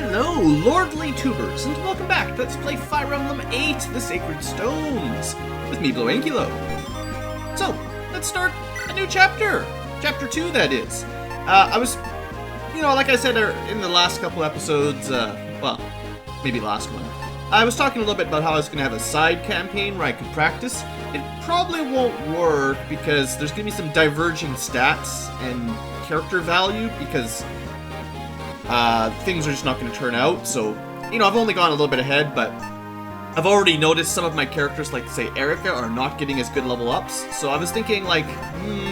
Hello, lordly tubers, and welcome back to Let's Play Fire Emblem 8, The Sacred Stones, with me, BlueAnkylo. So, let's start a new chapter. Chapter 2, that is. I was, like I said in the last couple episodes, well, maybe last one, I was talking a little bit about how I was going to have a side campaign where I could practice. It probably won't work because there's going to be some diverging stats and character value because things are just not going to turn out. So, I've only gone a little bit ahead, but I've already noticed some of my characters, like say Erica, are not getting as good level ups. So I was thinking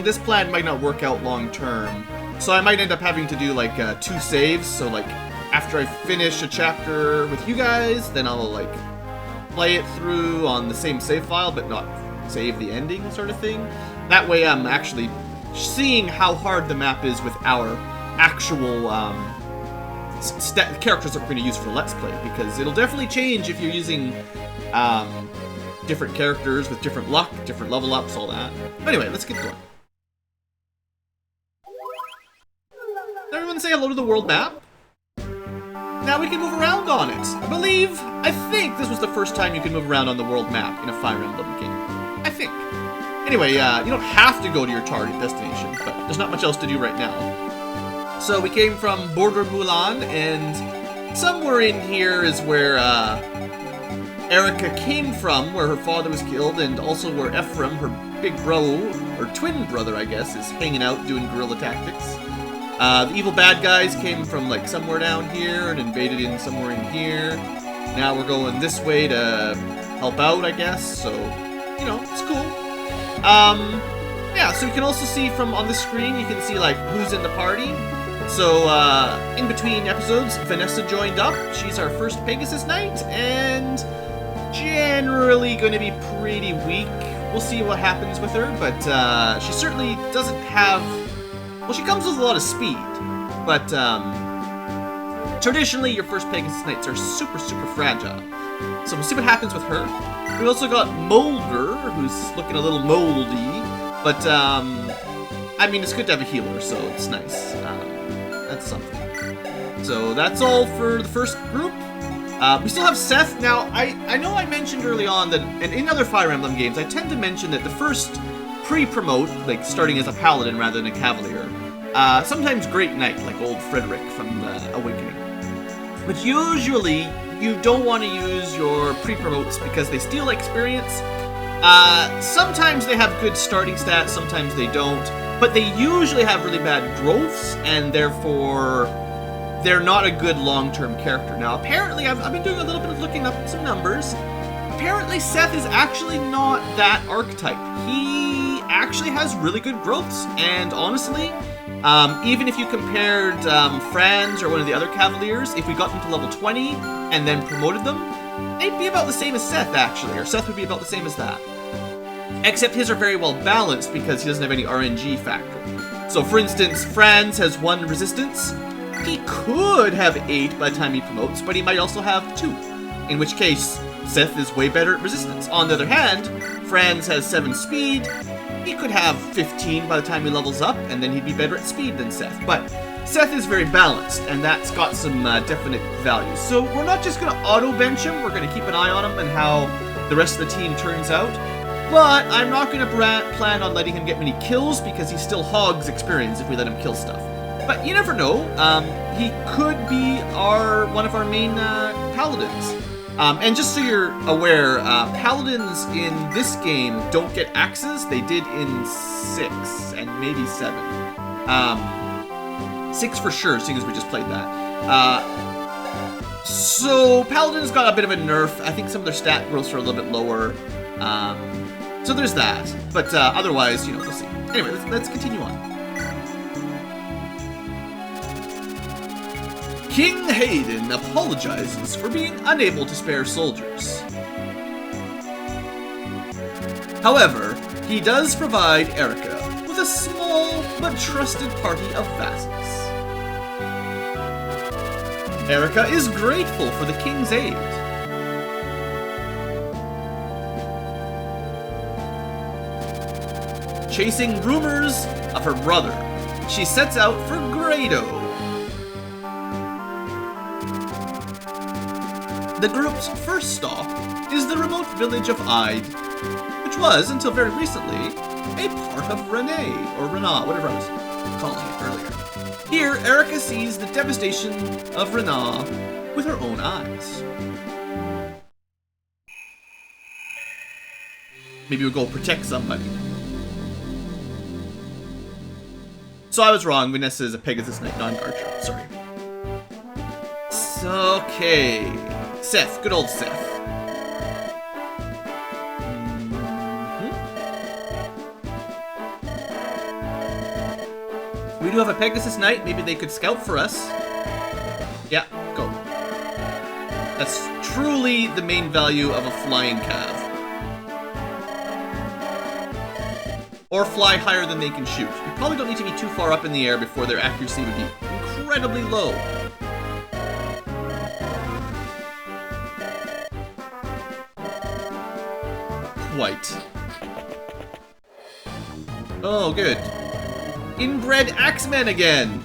this plan might not work out long term. So I might end up having to do like 2 saves. So like after I finish a chapter with you guys, then I'll like play it through on the same save file, but not save the ending sort of thing. That way I'm actually seeing how hard the map is with our actual characters that we're going to use for Let's Play, because it'll definitely change if you're using different characters with different luck, different level ups, all that. But anyway, let's get going. Everyone say hello to the world map. Now we can move around on it. I think this was the first time you could move around on the world map in a Fire Emblem game. I think. Anyway, you don't have to go to your target destination, but there's not much else to do right now. So we came from Border Mulan, and somewhere in here is where Erica came from, where her father was killed, and also where Ephraim, her big bro, or twin brother, I guess, is hanging out doing guerrilla tactics. The evil bad guys came from like somewhere down here and invaded in somewhere in here. Now we're going this way to help out, I guess, so, it's cool. Yeah, so you can also see from on the screen, you can see like who's in the party. So, in between episodes, Vanessa joined up. She's our first Pegasus Knight, and generally going to be pretty weak. We'll see what happens with her, but she certainly doesn't have... Well, she comes with a lot of speed, but traditionally your first Pegasus Knights are super, super fragile. So we'll see what happens with her. We also got Molder, who's looking a little moldy, but it's good to have a healer, so it's nice. That's something. So that's all for the first group. We still have Seth. Now, I know I mentioned early on that, and in other Fire Emblem games, I tend to mention that the first pre-promote, like starting as a paladin rather than a cavalier, sometimes Great Knight, like old Frederick from the Awakening. But usually, you don't want to use your pre-promotes because they steal experience. Sometimes they have good starting stats, sometimes they don't. But they usually have really bad growths, and therefore they're not a good long-term character. Now, apparently, I've been doing a little bit of looking up some numbers. Apparently, Seth is actually not that archetype. He actually has really good growths, and honestly, even if you compared Franz or one of the other Cavaliers, if we got them to level 20 and then promoted them, they'd be about the same as Seth, actually, or Seth would be about the same as that. Except his are very well balanced because he doesn't have any RNG factor. So for instance, Franz has 1 resistance. He could have 8 by the time he promotes, but he might also have 2. In which case, Seth is way better at resistance. On the other hand, Franz has 7 speed. He could have 15 by the time he levels up, and then he'd be better at speed than Seth. But Seth is very balanced, and that's got some definite values. So we're not just going to auto-bench him, we're going to keep an eye on him and how the rest of the team turns out. But I'm not going to plan on letting him get many kills because he still hogs experience if we let him kill stuff. But you never know. He could be one of our main paladins. And just so you're aware, paladins in this game don't get axes. They did in 6 and maybe 7. 6 for sure, seeing as we just played that. So paladins got a bit of a nerf. I think some of their stat growths are a little bit lower. So there's that, but otherwise, we'll see. Anyway, let's continue on. King Hayden apologizes for being unable to spare soldiers. However, he does provide Erica with a small but trusted party of vassals. Erica is grateful for the king's aid. Chasing rumors of her brother, she sets out for Grado. The group's first stop is the remote village of Ide, which was, until very recently, a part of Renee, or Renaa, whatever I was calling it earlier. Here, Erica sees the devastation of Renaa with her own eyes. Maybe we'll go protect somebody. So I was wrong. Vanessa is a Pegasus Knight, non-archer. Sorry. Okay. Seth. Good old Seth. We do have a Pegasus Knight. Maybe they could scout for us. Yeah, go. That's truly the main value of a flying cav. Or fly higher than they can shoot. You probably don't need to be too far up in the air before their accuracy would be incredibly low. Quite. Oh, good. Inbred Axemen again!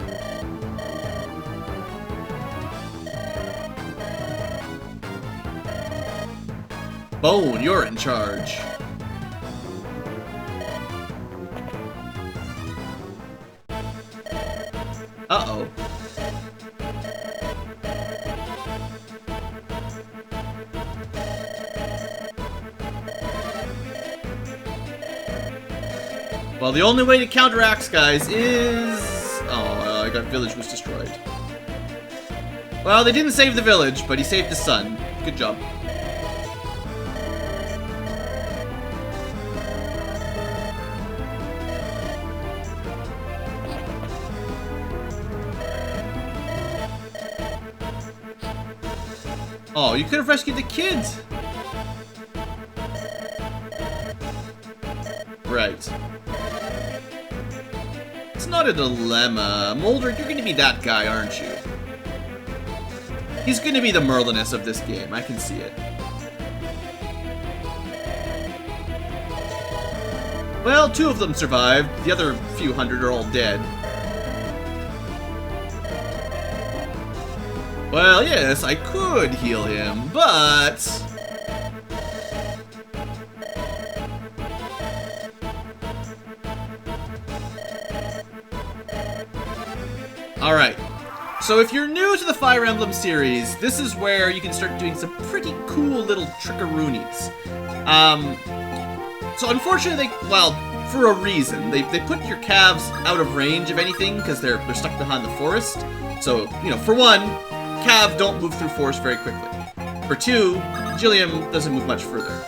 Bone, you're in charge. Uh-oh. Well, the only way to counter Axe, guys, is... Oh, I got village was destroyed. Well, they didn't save the village, but he saved the sun. Good job. Oh, you could have rescued the kids! Right. It's not a dilemma. Mulder, you're gonna be that guy, aren't you? He's gonna be the Merlinus of this game. I can see it. Well, 2 of them survived. The other few hundred are all dead. Well, yes, I could heal him, but... Alright, so if you're new to the Fire Emblem series, this is where you can start doing some pretty cool little trickaroonies. So unfortunately, well, for a reason, they put your calves out of range of anything because they're stuck behind the forest. So, you know, for one, Cav don't move through forest very quickly. For 2, Gilliam doesn't move much further.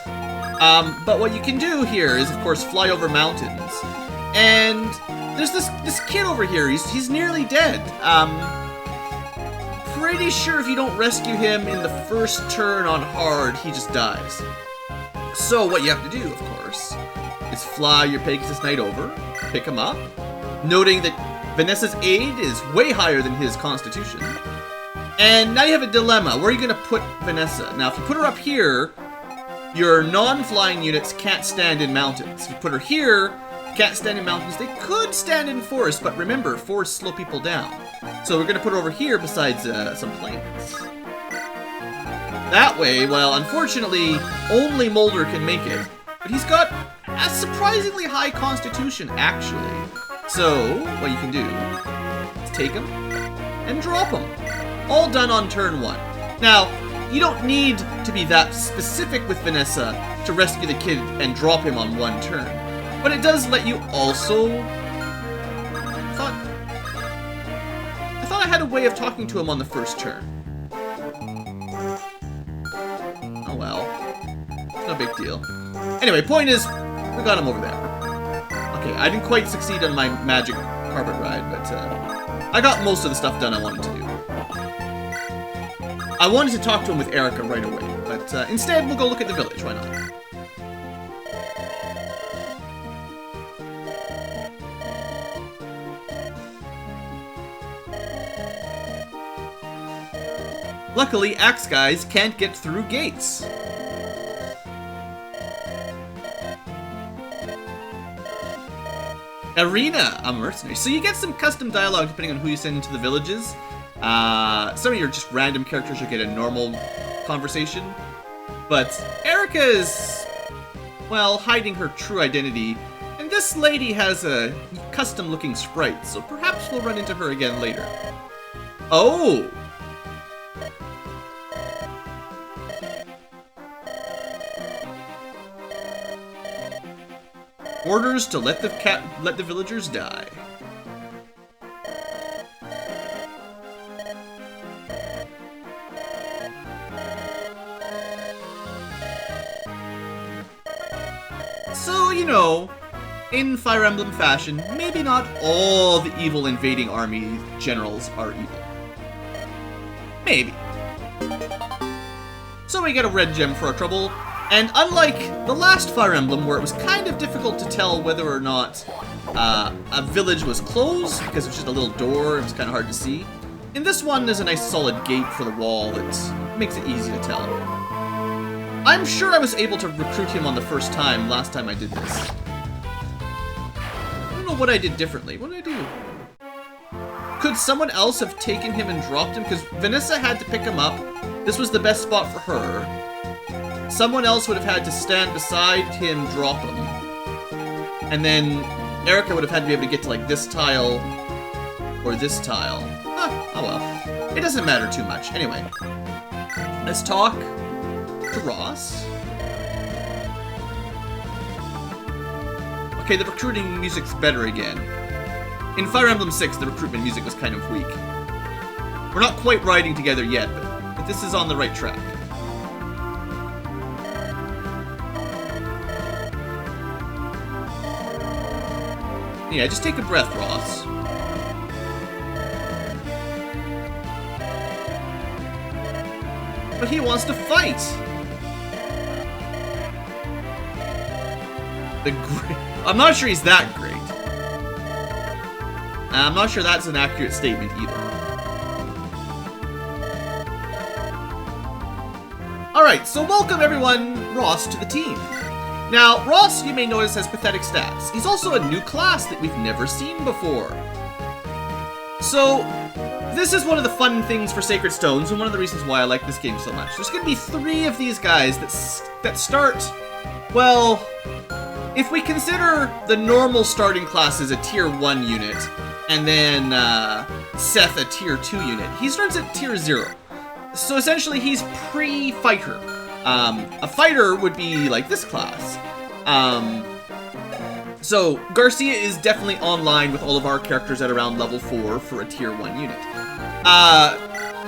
But what you can do here is, of course, fly over mountains. And there's this kid over here. He's nearly dead. Pretty sure if you don't rescue him in the first turn on hard, he just dies. So what you have to do, of course, is fly your Pegasus Knight over, pick him up, noting that Vanessa's aid is way higher than his constitution. And now you have a dilemma. Where are you going to put Vanessa? Now, if you put her up here, your non-flying units can't stand in mountains. If you put her here, can't stand in mountains. They could stand in forests, but remember, forests slow people down. So we're going to put her over here besides some plains. That way, well, unfortunately, only Mulder can make it. But he's got a surprisingly high constitution, actually. So, what you can do is take him and drop him. All done on turn 1. Now, you don't need to be that specific with Vanessa to rescue the kid and drop him on 1 turn. But it does let you also... I thought I had a way of talking to him on the first turn. Oh well. It's no big deal. Anyway, point is, we got him over there. Okay, I didn't quite succeed on my magic carpet ride, but I got most of the stuff done I wanted to do. I wanted to talk to him with Erica right away, but instead we'll go look at the village, why not? Luckily, Axe guys can't get through gates. Arena, a mercenary. So you get some custom dialogue depending on who you send into the villages. Some of your just random characters will get a normal conversation. But Erica is, well, hiding her true identity. And this lady has a custom-looking sprite, so perhaps we'll run into her again later. Oh! Orders to let the villagers die. So, you know, in Fire Emblem fashion, maybe not all the evil invading army generals are evil. Maybe. So we get a red gem for our trouble, and unlike the last Fire Emblem, where it was kind of difficult to tell whether or not a village was closed, because it was just a little door, it was kind of hard to see, in this one there's a nice solid gate for the wall that makes it easy to tell. I'm sure I was able to recruit him on the first time, last time I did this. I don't know what I did differently. What did I do? Could someone else have taken him and dropped him? Because Vanessa had to pick him up. This was the best spot for her. Someone else would have had to stand beside him, drop him. And then Erica would have had to be able to get to, like, this tile or this tile. Oh well. It doesn't matter too much. Anyway, let's talk to Ross. Okay, the recruiting music's better again. In Fire Emblem 6, the recruitment music was kind of weak. We're not quite riding together yet, but this is on the right track. Yeah, just take a breath, Ross. But he wants to fight! I'm not sure he's that great. I'm not sure that's an accurate statement either. Alright, so welcome everyone, Ross, to the team. Now, Ross, you may notice, has pathetic stats. He's also a new class that we've never seen before. So, this is one of the fun things for Sacred Stones, and one of the reasons why I like this game so much. There's going to be 3 of these guys that start, well, if we consider the normal starting class as a tier 1 unit, and then Seth a tier 2 unit, he starts at tier 0. So essentially he's pre-fighter. A fighter would be like this class. So Garcia is definitely online with all of our characters at around level 4 for a tier 1 unit.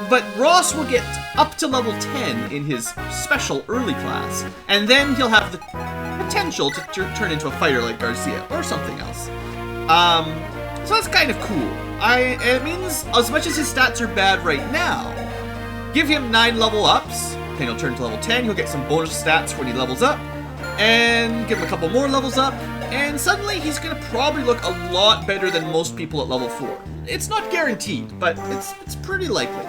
But Ross will get up to level 10 in his special early class, and then he'll have the potential to turn into a fighter like Garcia, or something else. So that's kind of cool. It means, as much as his stats are bad right now, give him 9 level ups, then he'll turn to level 10, he'll get some bonus stats when he levels up, and give him a couple more levels up, and suddenly he's gonna probably look a lot better than most people at level 4. It's not guaranteed, but it's pretty likely.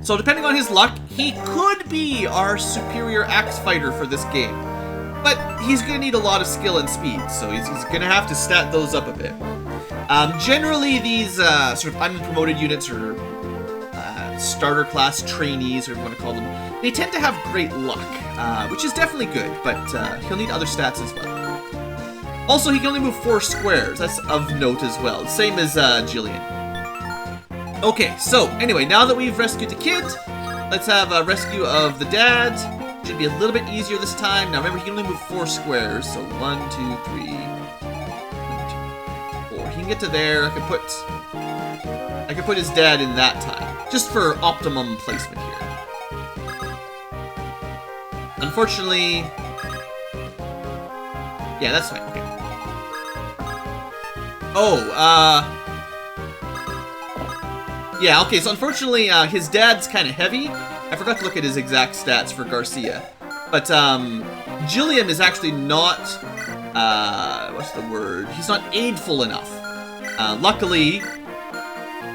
So depending on his luck, he could be our superior axe fighter for this game. But he's going to need a lot of skill and speed, so he's going to have to stat those up a bit. Generally, these sort of unpromoted units, or starter class trainees, or whatever you want to call them, they tend to have great luck, which is definitely good, but he'll need other stats as well. Also, he can only move 4 squares. That's of note as well. Same as Jillian. Okay, so anyway, now that we've rescued the kid, let's have a rescue of the dad. Should be a little bit easier this time. Now remember, he can only move 4 squares, so 1, 2, 3, 1, 2, 4. He can get to there. I could put his dad in that time, just for optimum placement here. Unfortunately, yeah, that's fine. Okay. Oh, yeah, okay, so unfortunately, his dad's kind of heavy. I forgot to look at his exact stats for Garcia. But, Jillian is actually not, what's the word? He's not aidful enough. Luckily,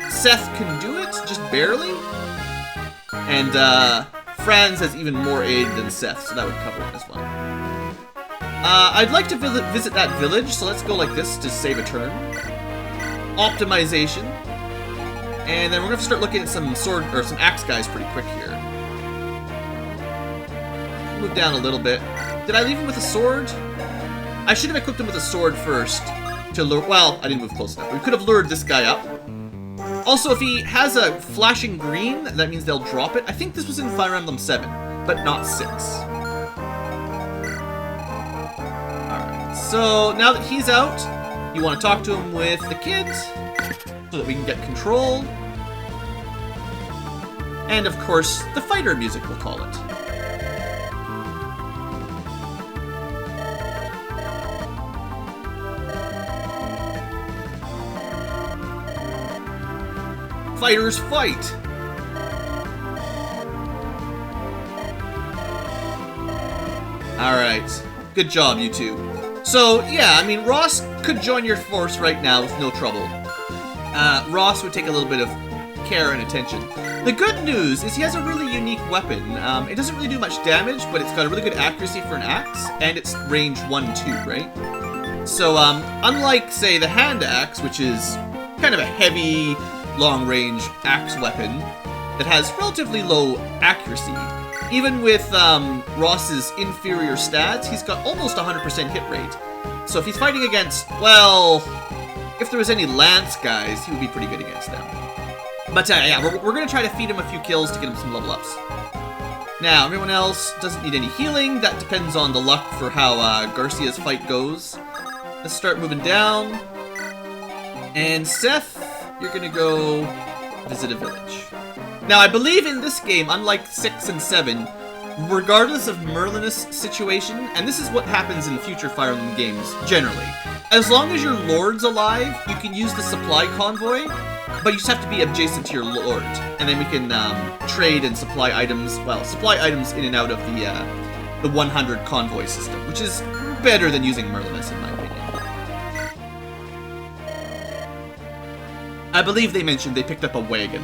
Seth can do it, just barely. And, Franz has even more aid than Seth, so that would cover it as well. I'd like to visit that village, so let's go like this to save a turn. Optimization. And then we're going to start looking at some sword, or some axe guys pretty quick here. move down a little bit. Did I leave him with a sword? I should have equipped him with a sword first to lure... Well, I didn't move close enough. We could have lured this guy up. Also, if he has a flashing green, that means they'll drop it. I think this was in Fire Emblem 7, but not 6. Alright, so now that he's out, you want to talk to him with the kids so that we can get control. And, of course, the fighter music, we'll call it. Fighters fight! Alright. Good job, you two. So, yeah, I mean, Ross could join your force right now with no trouble. Ross would take a little bit of care and attention. The good news is he has a really unique weapon. It doesn't really do much damage, but it's got a really good accuracy for an axe, and it's range 1-2, right? So, unlike, say, the hand axe, which is kind of a heavy, long-range axe weapon that has relatively low accuracy, even with Ross's inferior stats, he's got almost 100% hit rate. So if he's fighting against, well, if there was any lance guys, he would be pretty good against them. But yeah, we're going to try to feed him a few kills to get him some level ups. Now, everyone else doesn't need any healing. That depends on the luck for how Garcia's fight goes. Let's start moving down. And Seth, you're going to go visit a village. Now, I believe in this game, unlike 6 and 7, regardless of Merlinus' situation, and this is what happens in future Fire Emblem games, generally, as long as your lord's alive, you can use the supply convoy, but you just have to be adjacent to your lord, and then we can trade and supply items, well, supply items in and out of the 100 convoy system, which is better than using Merlinus, in my opinion. I believe they mentioned they picked up a wagon.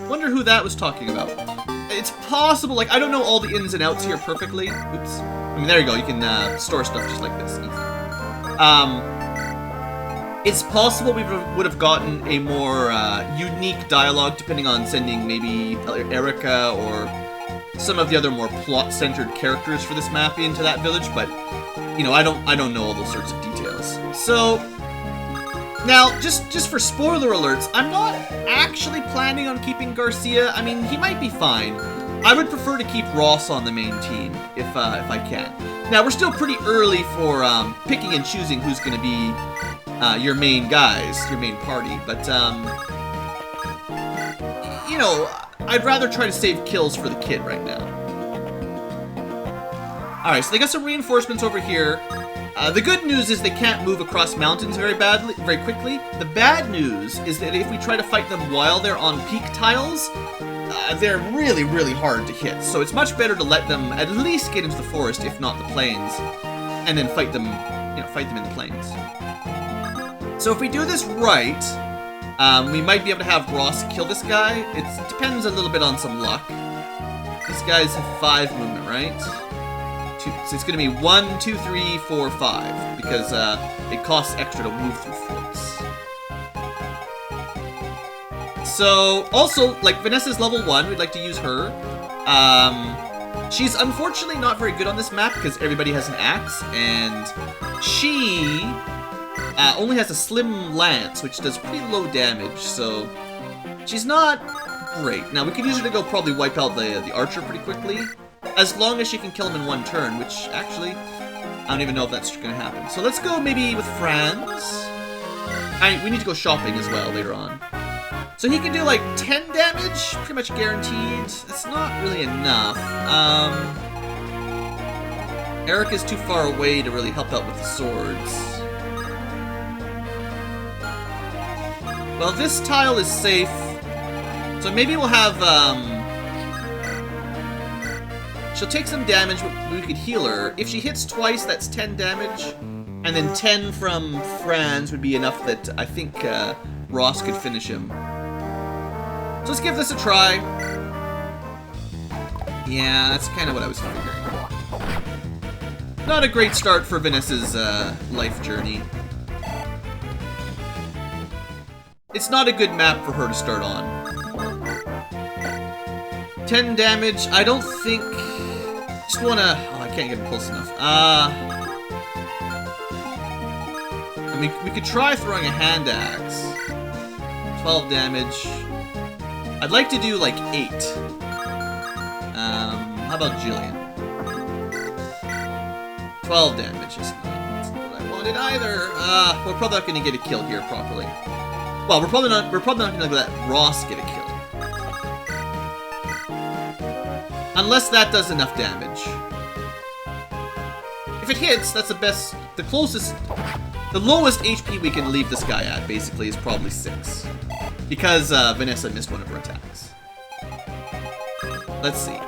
Wonder who that was talking about. It's possible, like, I don't know all the ins and outs here perfectly. Oops. I mean, there you go, you can store stuff just like this, easy. It's possible we would have gotten a more unique dialogue depending on sending maybe Erica or some of the other more plot-centered characters for this map into that village, but, you know, I don't know all those sorts of details. So, now, just for spoiler alerts, I'm not actually planning on keeping Garcia. I mean, he might be fine. I would prefer to keep Ross on the main team, if I can. Now, we're still pretty early for picking and choosing who's going to be your main guys, your main party, but, you know, I'd rather try to save kills for the kid right now. Alright, so they got some reinforcements over here. The good news is they can't move across mountains very quickly. The bad news is that if we try to fight them while they're on peak tiles, they're really, really hard to hit. So it's much better to let them at least get into the forest, if not the plains, and then fight them, you know, fight them in the plains. So if we do this right, we might be able to have Ross kill this guy. It depends a little bit on some luck. These guys have 5 movement, right? So it's going to be 1, 2, 3, 4, 5, because it costs extra to move through forts. So, also, like, Vanessa's level 1, we'd like to use her. She's unfortunately not very good on this map, because everybody has an axe, and she only has a slim lance, which does pretty low damage, so she's not great. Now, we could use her to go probably wipe out the archer pretty quickly, as long as she can kill him in 1 turn, which, actually, I don't even know if that's going to happen. So let's go maybe with Franz. We need to go shopping as well later on. So he can do, like, 10 damage, pretty much guaranteed. It's not really enough. Erica's too far away to really help out with the swords. Well, this tile is safe. So maybe we'll have, she'll take some damage, but we could heal her. If she hits twice, that's 10 damage. And then 10 from Franz would be enough that I think Ross could finish him. So let's give this a try. Yeah, that's kind of what I was figuring. Not a great start for Vanessa's life journey. it's not a good map for her to start on. 10 damage, I don't think... Just wanna... Oh, I can't get him close enough. I mean, we could try throwing a hand axe. 12 damage. I'd like to do, like, 8. How about Jillian? 12 damage is not what I wanted either. We're probably not gonna get a kill here properly. Well, we're probably not gonna let Ross get a kill. Unless that does enough damage. If it hits, that's the best, the lowest HP we can leave this guy at, basically, is probably 6. Because, Vanessa missed one of her attacks. Let's see.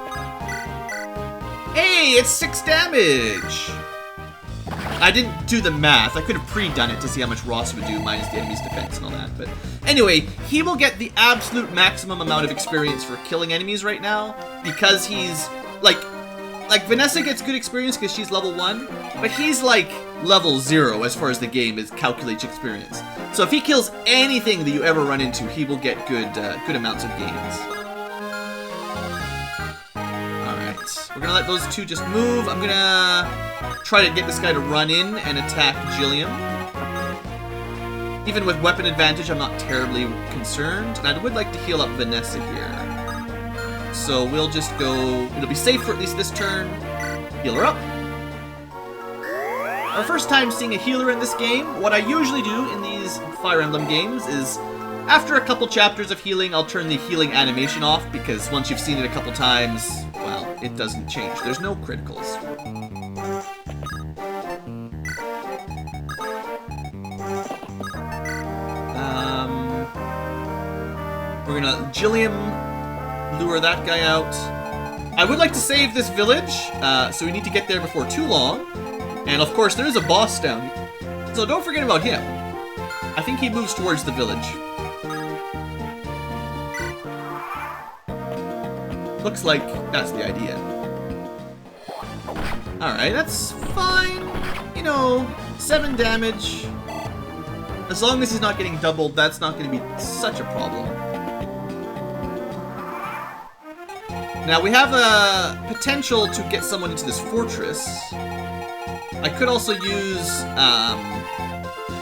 Hey, it's 6 damage! I didn't do the math. I could have pre-done it to see how much Ross would do minus the enemy's defense and all that. But anyway, he will get the absolute maximum amount of experience for killing enemies right now because he's like Vanessa gets good experience because she's level 1, but he's like level 0 as far as the game is calculates experience. So if he kills anything that you ever run into, he will get good amounts of gains. We're gonna let those two just move. I'm gonna try to get this guy to run in and attack Jillian. Even with weapon advantage, I'm not terribly concerned. And I would like to heal up Vanessa here. So we'll just go... It'll be safe for at least this turn. Heal her up. Our first time seeing a healer in this game. What I usually do in these Fire Emblem games is... After a couple chapters of healing, I'll turn the healing animation off, because once you've seen it a couple times, well, it doesn't change. There's no criticals. We're gonna Jillian lure that guy out. I would like to save this village, so we need to get there before too long. And of course, there is a boss down here, so don't forget about him. I think he moves towards the village. Looks like that's the idea. Alright, that's fine. You know, 7 damage. As long as he's not getting doubled, that's not going to be such a problem. Now, we have a potential to get someone into this fortress. I could also use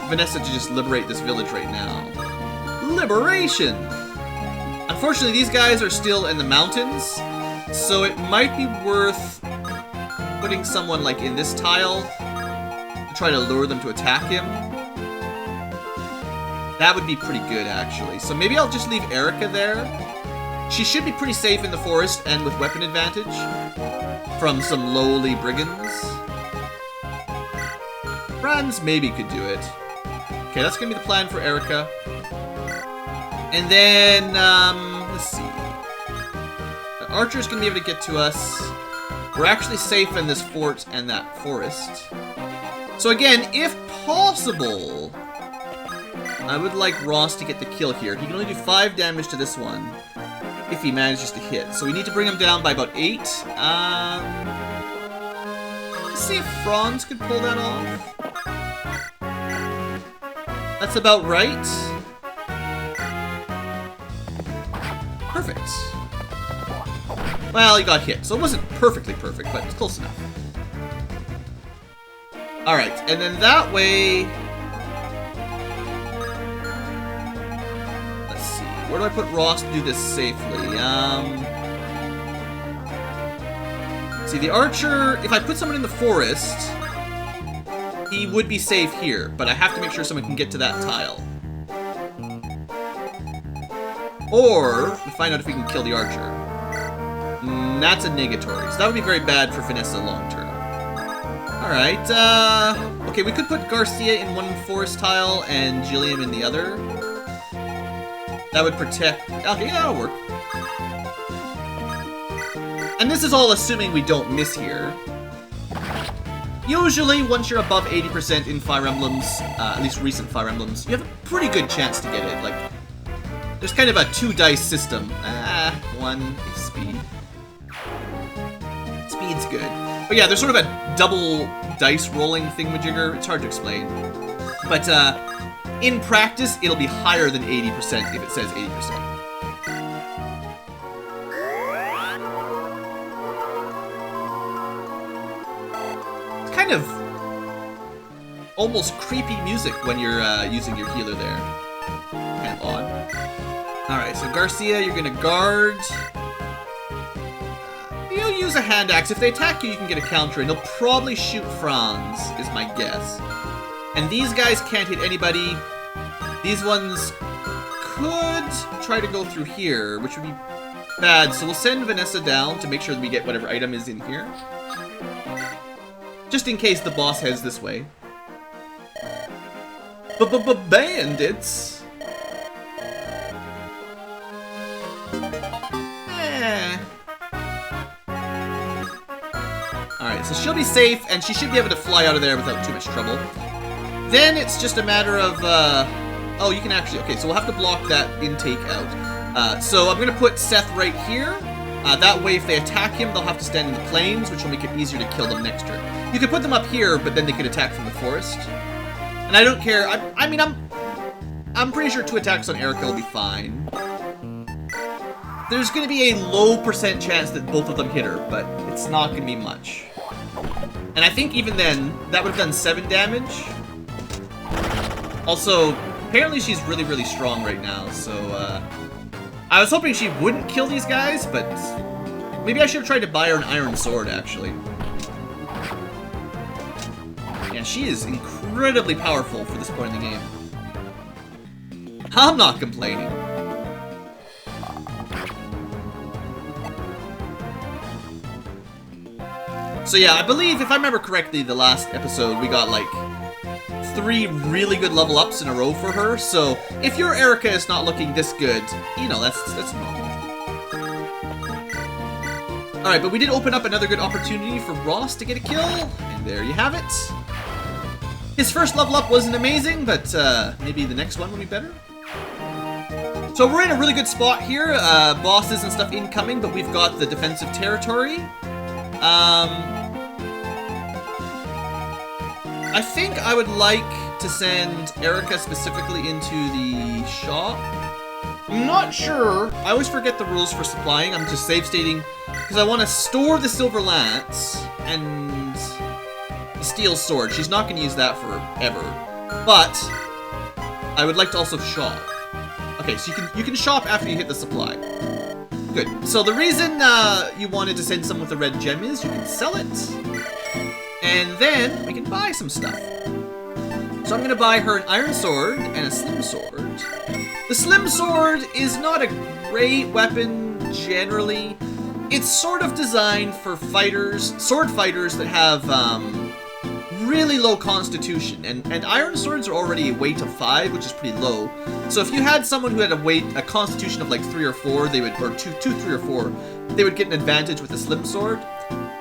Vanessa to just liberate this village right now. Liberation! Unfortunately, these guys are still in the mountains, so it might be worth putting someone like in this tile to try to lure them to attack him. That would be pretty good, actually. So maybe I'll just leave Erica there. She should be pretty safe in the forest and with weapon advantage from some lowly brigands. Franz maybe could do it. Okay, that's gonna be the plan for Erica. And then, let's see. The archer's gonna be able to get to us. We're actually safe in this fort and that forest. So again, if possible, I would like Ross to get the kill here. He can only do 5 damage to this one if he manages to hit. So we need to bring him down by about 8. Let's see if Franz could pull that off. That's about right. Perfect. Well, he got hit, so it wasn't perfectly perfect, but it's close enough. Alright, and then that way... Let's see, where do I put Ross to do this safely? See, the archer, if I put someone in the forest, he would be safe here, but I have to make sure someone can get to that tile. Or, we find out if we can kill the archer. That's a negatory, so that would be very bad for Vanessa long term. Alright, okay, we could put Garcia in one forest tile and Jillian in the other. That would protect... Okay, yeah, that'll work. And this is all assuming we don't miss here. Usually, once you're above 80% in Fire Emblems, at least recent Fire Emblems, you have a pretty good chance to get it. Like, there's kind of a 2-dice system. 1 is speed. Speed's good. But yeah, there's sort of a double dice rolling thingamajigger. It's hard to explain. But In practice, it'll be higher than 80% if it says 80%. It's kind of almost creepy music when you're using your healer there. Kind of odd. Alright, so Garcia, you're gonna guard. You'll use a hand axe. If they attack you, you can get a counter, and they'll probably shoot Franz, is my guess. And these guys can't hit anybody. These ones could try to go through here, which would be bad. So we'll send Vanessa down to make sure that we get whatever item is in here. Just in case the boss heads this way. Bandits? Alright, so she'll be safe, and she should be able to fly out of there without too much trouble. Then it's just a matter of, oh, you can actually, okay, so we'll have to block that intake out. So I'm going to put Seth right here. That way, if they attack him, they'll have to stand in the plains, which will make it easier to kill them next turn. You could put them up here, but then they could attack from the forest. And I don't care, I mean, I'm pretty sure 2 attacks on Erica will be fine. There's going to be a low % chance that both of them hit her, but it's not going to be much. And I think even then, that would have done 7 damage. Also, apparently she's really, really strong right now, so, I was hoping she wouldn't kill these guys, but maybe I should have tried to buy her an iron sword, actually. Yeah, she is incredibly powerful for this point in the game. I'm not complaining. So yeah, I believe, if I remember correctly, the last episode, we got like 3 really good level ups in a row for her. So if your Erica is not looking this good, you know, that's normal. Alright, but we did open up another good opportunity for Ross to get a kill, and there you have it. His first level up wasn't amazing, but maybe the next one will be better. So we're in a really good spot here. Bosses and stuff incoming, but we've got the defensive territory. I think I would like to send Erica specifically into the shop. I'm not sure. I always forget the rules for supplying. I'm just save stating because I want to store the silver lance and the steel sword. She's not going to use that forever, but I would like to also shop. Okay, so you can shop after you hit the supply. Good. So the reason you wanted to send someone with a red gem is you can sell it, and then we can buy some stuff. So I'm going to buy her an iron sword and a slim sword. The slim sword is not a great weapon generally. It's sort of designed for fighters, sword fighters that have really low constitution, and iron swords are already a weight of 5, which is pretty low. So if you had someone who had a constitution of like 3 or 4, they would, or 2, 3 or 4, they would get an advantage with a slim sword.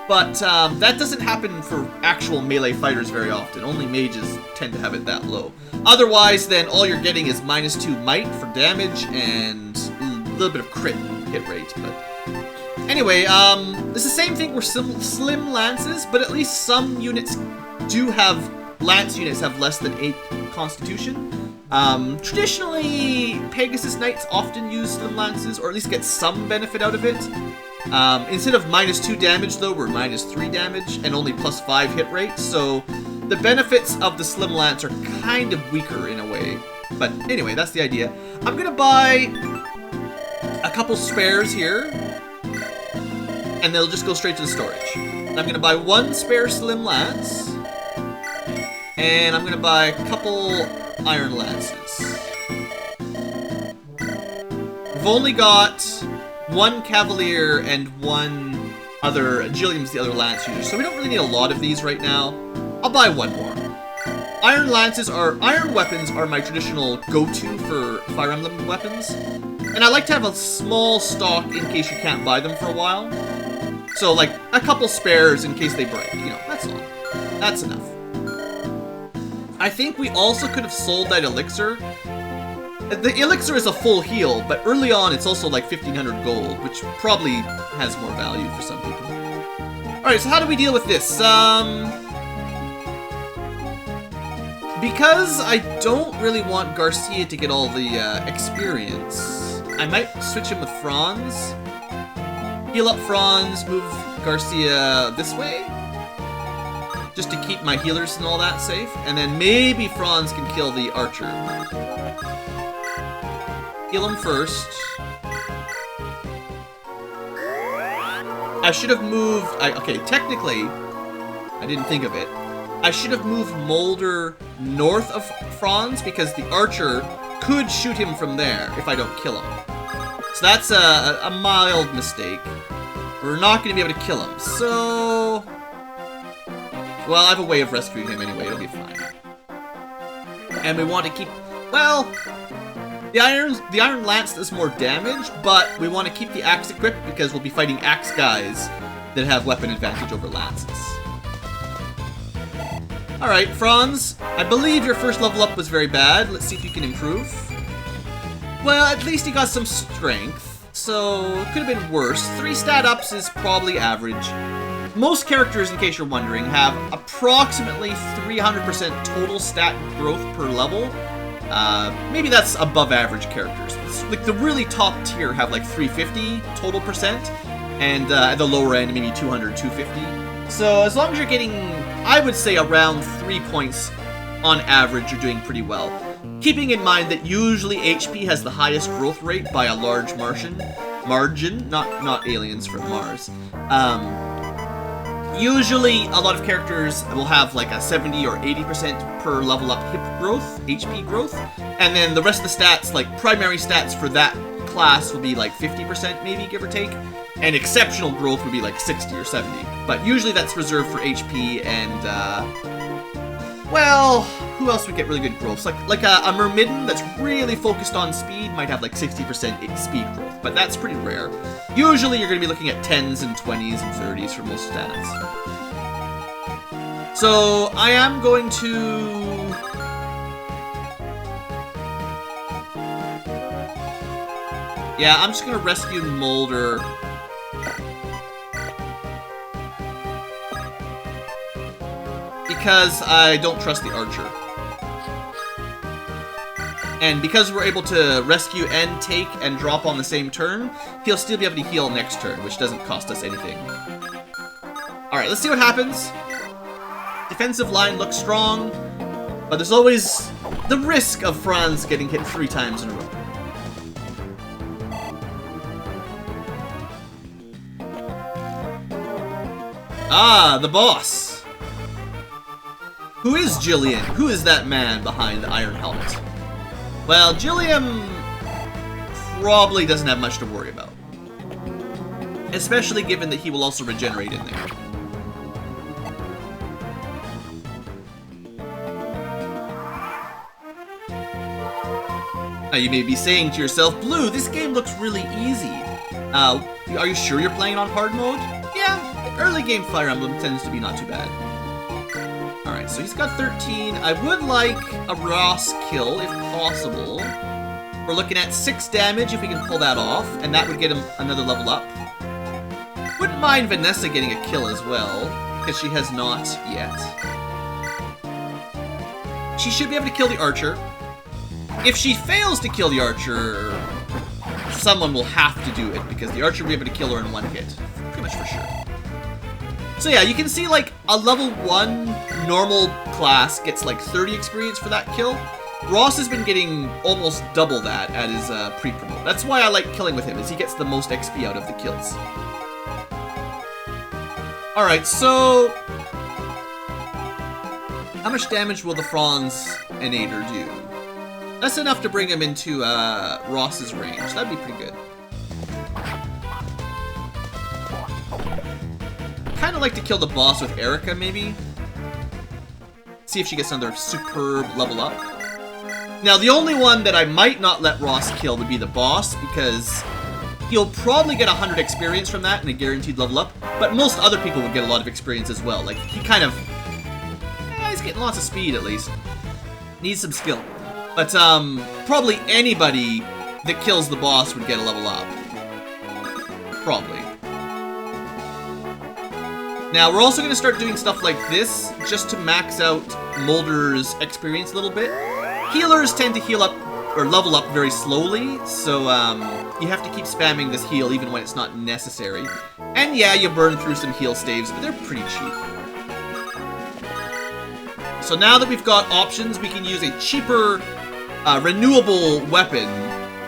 But that doesn't happen for actual melee fighters very often. Only mages tend to have it that low. Otherwise, then all you're getting is -2 might for damage and a little bit of crit hit rate. But anyway, it's the same thing with slim lances, but at least some units do have, lance units have less than 8 constitution. Traditionally, Pegasus Knights often use slim lances, or at least get some benefit out of it. Instead of -2 damage, though, we're -3 damage and only +5 hit rate, so the benefits of the slim lance are kind of weaker in a way. But anyway, that's the idea. I'm gonna buy a couple spares here, and they'll just go straight to the storage. And I'm gonna buy 1 spare slim lance, and I'm gonna buy a couple iron lances. We've only got 1 cavalier and 1 other, Gilliam's the other lance user, so we don't really need a lot of these right now. I'll buy 1 more. Iron weapons are my traditional go-to for Fire Emblem weapons, and I like to have a small stock in case you can't buy them for a while. So like a couple spares in case they break, you know, that's all. That's enough. I think we also could have sold that elixir. The elixir is a full heal, but early on it's also like 1,500 gold, which probably has more value for some people. Alright, so how do we deal with this? Because I don't really want Garcia to get all the experience, I might switch him with Franz. Heal up Franz, move Garcia this way. Just to keep my healers and all that safe. And then maybe Franz can kill the archer. Heal him first. I should have moved... okay, technically, I didn't think of it. I should have moved Molder north of Franz because the archer could shoot him from there if I don't kill him. So that's a mild mistake. We're not going to be able to kill him, so... Well, I have a way of rescuing him anyway, it'll be fine. And we want to keep... Well, the Iron Lance does more damage, but we want to keep the Axe equipped because we'll be fighting Axe guys that have weapon advantage over Lances. Alright, Franz, I believe your first level up was very bad. Let's see if you can improve. Well, at least he got some strength, so it could have been worse. 3 stat ups is probably average. Most characters, in case you're wondering, have approximately 300% total stat growth per level. Maybe that's above average characters. It's like the really top tier have like 350 total percent, and at the lower end, maybe 200, 250. So as long as you're getting, I would say, around 3 points on average, you're doing pretty well. Keeping in mind that usually HP has the highest growth rate by a large margin, not aliens from Mars. Usually, a lot of characters will have like a 70 or 80% per level up hip growth, HP growth, and then the rest of the stats, like primary stats for that class, will be like 50% maybe, give or take, and exceptional growth would be like 60 or 70. But usually that's reserved for HP and, well, who else would get really good growth? Like a Myrmidon that's really focused on speed might have like 60% speed growth, but that's pretty rare. Usually you're going to be looking at 10s and 20s and 30s for most stats. So I am going to... Yeah, I'm just going to rescue Molder. Because I don't trust the archer. And because we're able to rescue and take and drop on the same turn, he'll still be able to heal next turn, which doesn't cost us anything. Alright, let's see what happens. Defensive line looks strong, but there's always the risk of Franz getting hit 3 times in a row. Ah, the boss! Who is Jillian? Who is that man behind the iron helmet? Well, Jillian probably doesn't have much to worry about. Especially given that he will also regenerate in there. Now you may be saying to yourself, Blue, this game looks really easy. Are you sure you're playing on hard mode? Yeah, early game Fire Emblem tends to be not too bad. Alright, so he's got 13. I would like a Ross kill, if possible. We're looking at 6 damage if we can pull that off, and that would get him another level up. Wouldn't mind Vanessa getting a kill as well, because she has not yet. She should be able to kill the archer. If she fails to kill the archer, someone will have to do it, because the archer will be able to kill her in 1 hit. Pretty much for sure. So yeah, you can see like a level 1 normal class gets like 30 experience for that kill. Ross has been getting almost double that at his pre-promote. That's why I like killing with him, is he gets the most XP out of the kills. Alright, so... how much damage will the Franz Enator do? That's enough to bring him into Ross's range. That'd be pretty good. Kind of like to kill the boss with Erica, maybe. See if she gets another superb level up. Now, the only one that I might not let Ross kill would be the boss, because he'll probably get 100 experience from that and a guaranteed level up, but most other people would get a lot of experience as well. Like, he kind of... he's getting lots of speed, at least. Needs some skill. But, probably anybody that kills the boss would get a level up. Probably. Now, we're also going to start doing stuff like this, just to max out Molder's experience a little bit. Healers tend to heal up, or level up very slowly, so you have to keep spamming this heal even when it's not necessary. And yeah, you burn through some heal staves, but they're pretty cheap. So now that we've got options, we can use a cheaper, renewable weapon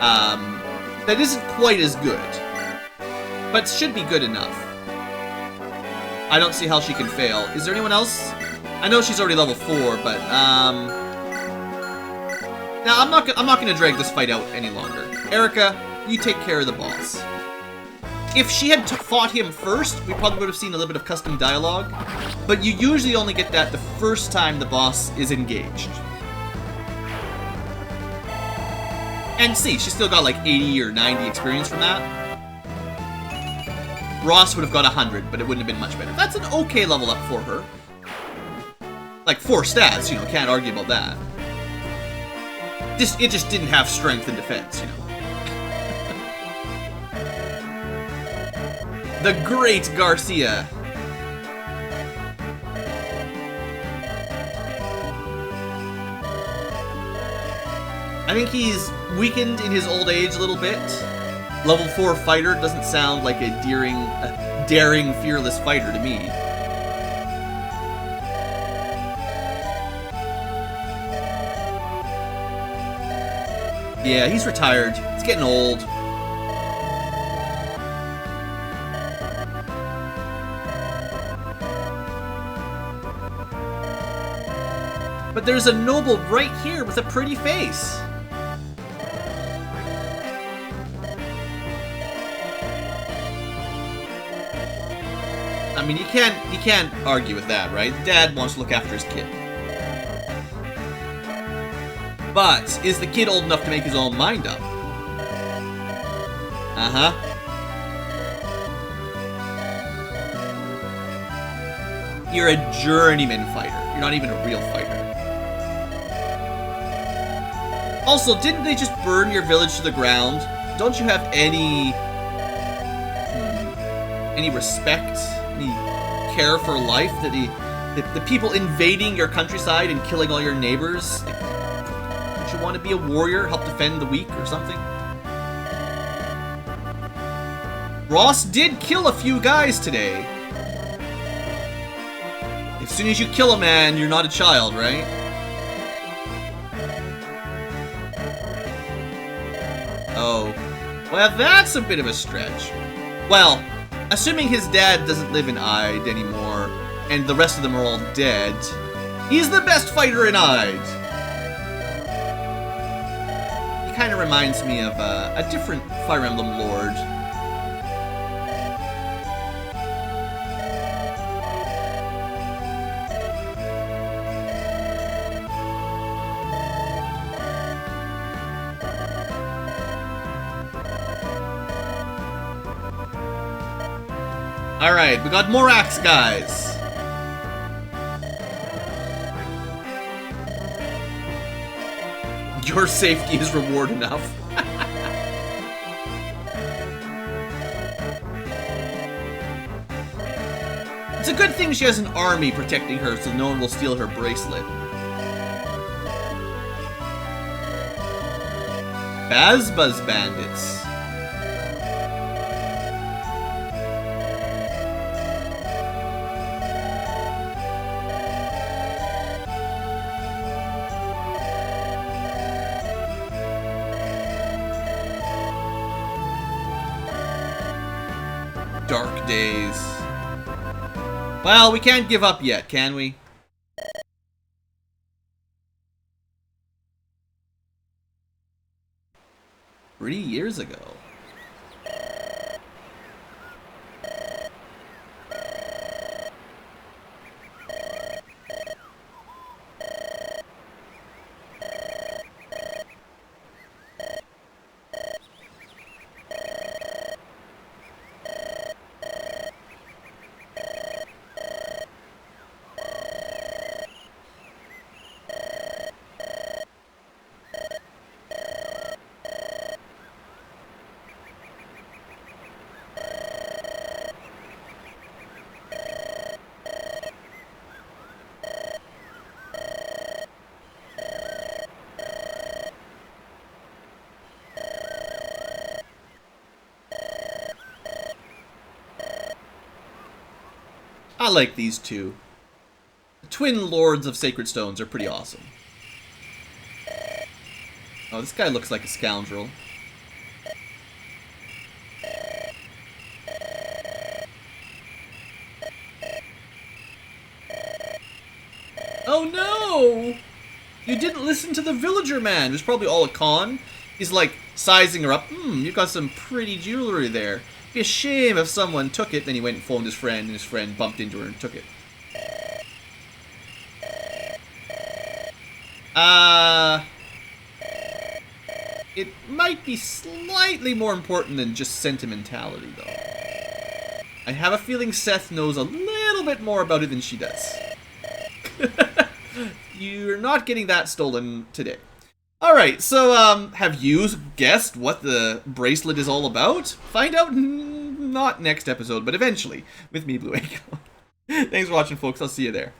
that isn't quite as good, but should be good enough. I don't see how she can fail. Is there anyone else? I know she's already level 4, but now I'm not gonna drag this fight out any longer. Erica, you take care of the boss. If she had fought him first, we probably would have seen a little bit of custom dialogue, but you usually only get that the first time the boss is engaged. And see, she still got like 80 or 90 experience from that. Ross would have got 100, but it wouldn't have been much better. That's an okay level up for her. Like 4 stats, you know, can't argue about that. It just didn't have strength and defense, you know. The Great Garcia. I think he's weakened in his old age a little bit. Level 4 fighter doesn't sound like a daring, fearless fighter to me. Yeah, he's retired. He's getting old. But there's a noble right here with a pretty face. I mean, you can't argue with that, right? Dad wants to look after his kid. But is the kid old enough to make his own mind up? Uh-huh. You're a journeyman fighter. You're not even a real fighter. Also, didn't they just burn your village to the ground? Don't you have any respect, any care for life? That the people invading your countryside and killing all your neighbors? Don't you want to be a warrior, help defend the weak or something? Ross did kill a few guys today. As soon as you kill a man, you're not a child, right? Oh. Well, that's a bit of a stretch. Well, assuming his dad doesn't live in Ide anymore, and the rest of them are all dead, he's the best fighter in Ide. He kind of reminds me of a different Fire Emblem lord. Alright, we got more axe guys. Your safety is reward enough. It's a good thing she has an army protecting her so no one will steal her bracelet. Bazbaz bandits. Dark days. Well, we can't give up yet, can we? Three years ago. I like these two. The twin lords of sacred stones are pretty awesome. Oh, this guy looks like a scoundrel. Oh no! You didn't listen to the villager man. It was probably all a con. He's like sizing her up. You've got some pretty jewelry there. It'd be a shame if someone took it. Then he went and phoned his friend, and his friend bumped into her and took it. It might be slightly more important than just sentimentality, though. I have a feeling Seth knows a little bit more about it than she does. You're not getting that stolen today. Alright, so, have you guessed what the bracelet is all about? Find out not next episode, but eventually, with me, BlueAnkylo. Thanks for watching, folks. I'll see you there.